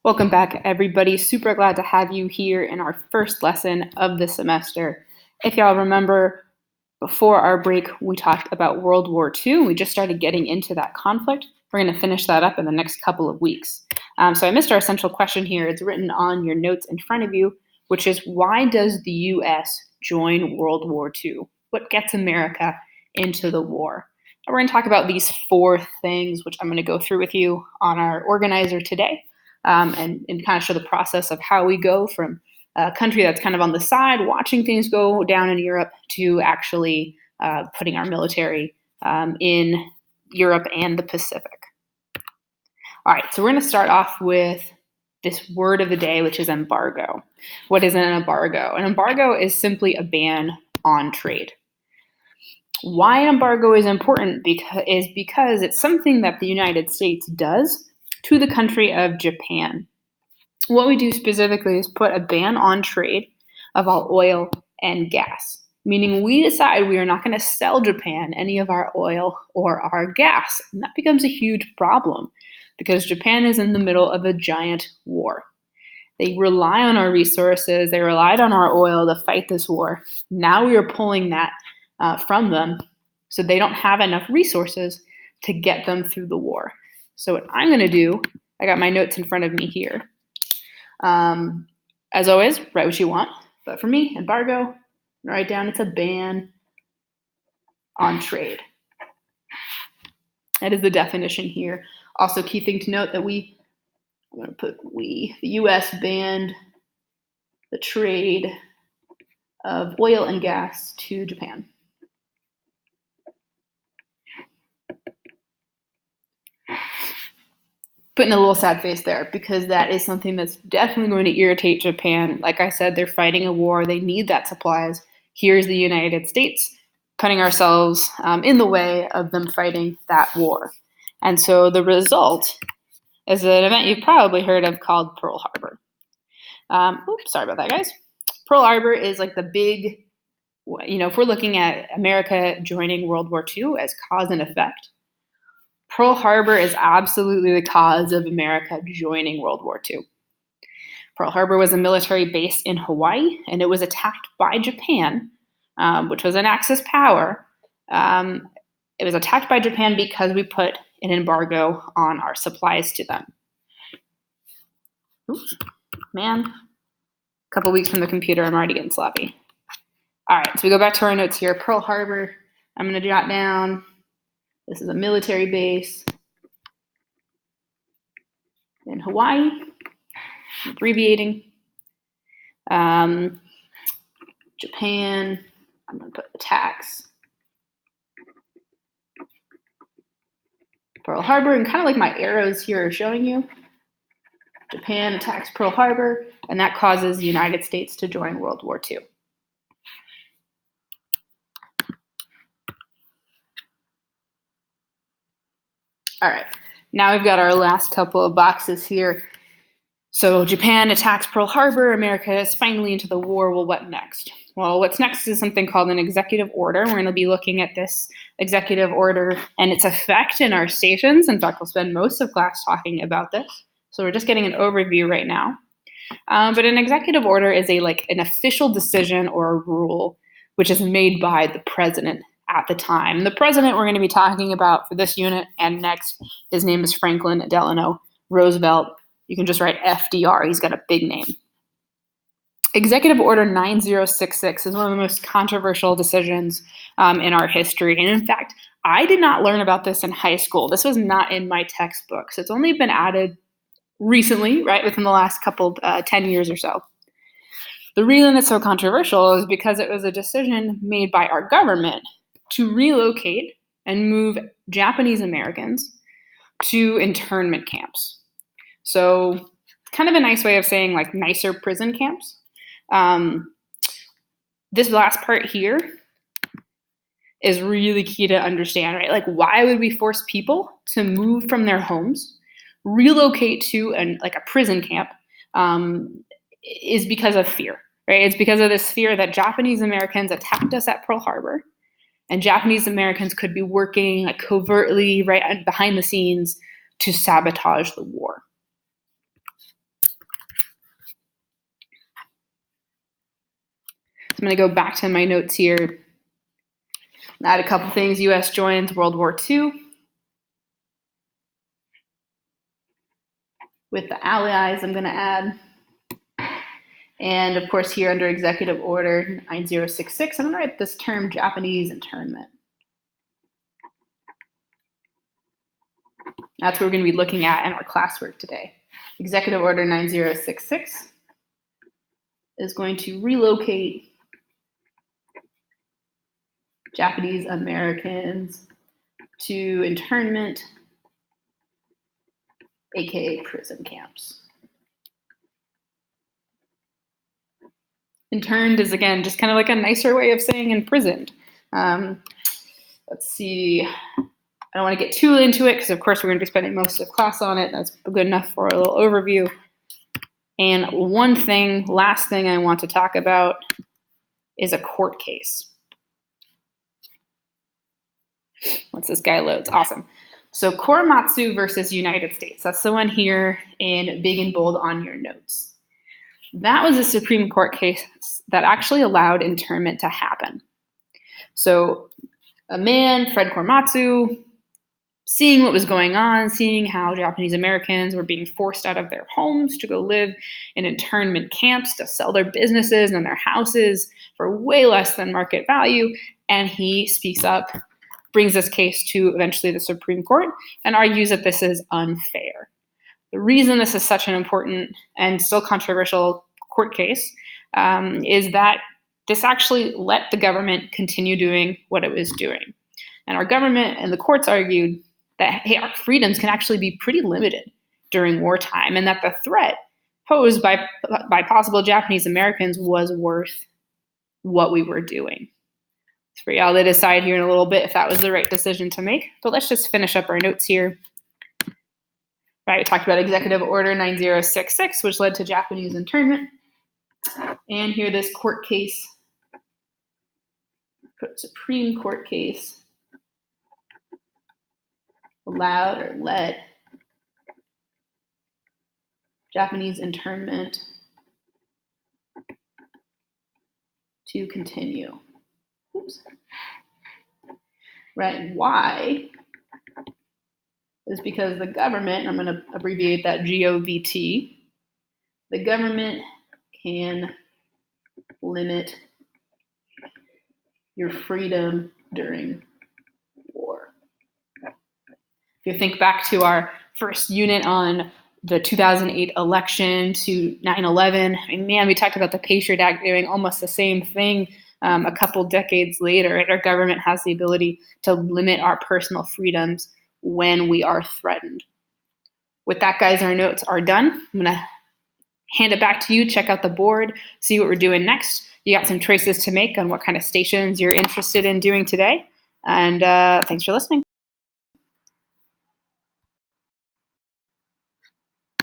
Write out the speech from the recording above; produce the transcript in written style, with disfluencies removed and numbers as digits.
Welcome back, everybody. Super glad to have you here in our first lesson of the semester. If y'all remember, before our break, we talked about World War II. We just started getting into that conflict. We're going to finish that up in the next couple of weeks. So I missed our essential question here. It's written on your notes in front of you, which is, why does the U.S. join World War II? What gets America into the war? And we're going to talk about these four things, which I'm going to go through with you on our organizer today. And kind of show the process of how we go from a country that's kind of on the side, watching things go down in Europe, to actually putting our military in Europe and the Pacific. All right, so we're going to start off with this word of the day, which is embargo. What is an embargo? An embargo is simply a ban on trade. Why an embargo is important is because it's something that the United States does to the country of Japan. What we do specifically is put a ban on trade of all oil and gas, meaning we decide we are not going to sell Japan any of our oil or our gas. And that becomes a huge problem because Japan is in the middle of a giant war. They rely on our resources, they relied on our oil to fight this war. Now we are pulling that from them, so they don't have enough resources to get them through the war. So what I'm going to do, I got my notes in front of me here. As always, write what you want. But for me, embargo, write down it's a ban on trade. That is the definition here. Also, key thing to note that I'm going to put the U.S. banned the trade of oil and gas to Japan. Putting a little sad face there because that is something that's definitely going to irritate Japan. Like I said, they're fighting a war. They need that supplies. Here's the United States putting ourselves in the way of them fighting that war. And so the result is an event you've probably heard of called Pearl Harbor. Sorry about that, guys. Pearl Harbor is like the big, if we're looking at America joining World War II as cause and effect, Pearl Harbor is absolutely the cause of America joining World War II. Pearl Harbor was a military base in Hawaii, and it was attacked by Japan, which was an Axis power. It was attacked by Japan because we put an embargo on our supplies to them. Oops, man, a couple weeks from the computer, I'm already getting sloppy. All right, so we go back to our notes here. Pearl Harbor, I'm going to jot down. This is a military base in Hawaii. I'm abbreviating. Japan, I'm going to put attacks Pearl Harbor, and kind of like my arrows here are showing you, Japan attacks Pearl Harbor, and that causes the United States to join World War II. All right, now we've got our last couple of boxes here. So Japan attacks Pearl Harbor, America is finally into the war. Well, what next? Well, what's next is something called an executive order. We're going to be looking at this executive order and its effect in our stations. In fact, we'll spend most of class talking about this. So we're just getting an overview right now. But an executive order is an official decision or a rule which is made by the president at the time. The president we're going to be talking about for this unit and next, his name is Franklin Delano Roosevelt. You can just write FDR. He's got a big name. Executive Order 9066 is one of the most controversial decisions in our history. And in fact, I did not learn about this in high school. This was not in my textbooks. It's only been added recently, right, within the last 10 years or so. The reason it's so controversial is because it was a decision made by our government to relocate and move Japanese Americans to internment camps. So kind of a nice way of saying like nicer prison camps. This last part here is really key to understand, right? Like, why would we force people to move from their homes, relocate to a prison camp? Is because of fear, right? It's because of this fear that Japanese Americans attacked us at Pearl Harbor, and Japanese Americans could be working covertly, right behind the scenes, to sabotage the war. I'm going to go back to my notes here. Add a couple things. U.S. joins World War II with the Allies. I'm going to add. And of course, here under Executive Order 9066, I'm going to write this term Japanese internment. That's what we're going to be looking at in our classwork today. Executive Order 9066 is going to relocate Japanese Americans to internment, aka prison camps. Interned is, again, just kind of like a nicer way of saying imprisoned. Let's see. I don't want to get too into it because, of course, we're going to be spending most of class on it. That's good enough for a little overview. And last thing I want to talk about is a court case. Once this guy loads, awesome. So Korematsu versus United States. That's the one here in big and bold on your notes. That was a Supreme Court case that actually allowed internment to happen. So a man, Fred Korematsu, seeing what was going on, seeing how Japanese Americans were being forced out of their homes to go live in internment camps to sell their businesses and their houses for way less than market value, and he speaks up, brings this case to eventually the Supreme Court, and argues that this is unfair. The reason this is such an important and still controversial court case is that this actually let the government continue doing what it was doing. And our government and the courts argued that, hey, our freedoms can actually be pretty limited during wartime, and that the threat posed by possible Japanese Americans was worth what we were doing. It's for y'all to decide here in a little bit if that was the right decision to make, but let's just finish up our notes here. Right, we talked about Executive Order 9066, which led to Japanese internment. And here this court case, Supreme Court case, allowed or let Japanese internment to continue. Oops. Right, why? Is because the government, I'm going to abbreviate that GOVT, the government can limit your freedom during war. If you think back to our first unit on the 2008 election to 9/11, I mean, man, we talked about the Patriot Act doing almost the same thing a couple decades later. Right? Our government has the ability to limit our personal freedoms when we are threatened. With that, guys, our notes are done. I'm going to hand it back to you, check out the board, see what we're doing next. You got some choices to make on what kind of stations you're interested in doing today. And thanks for listening.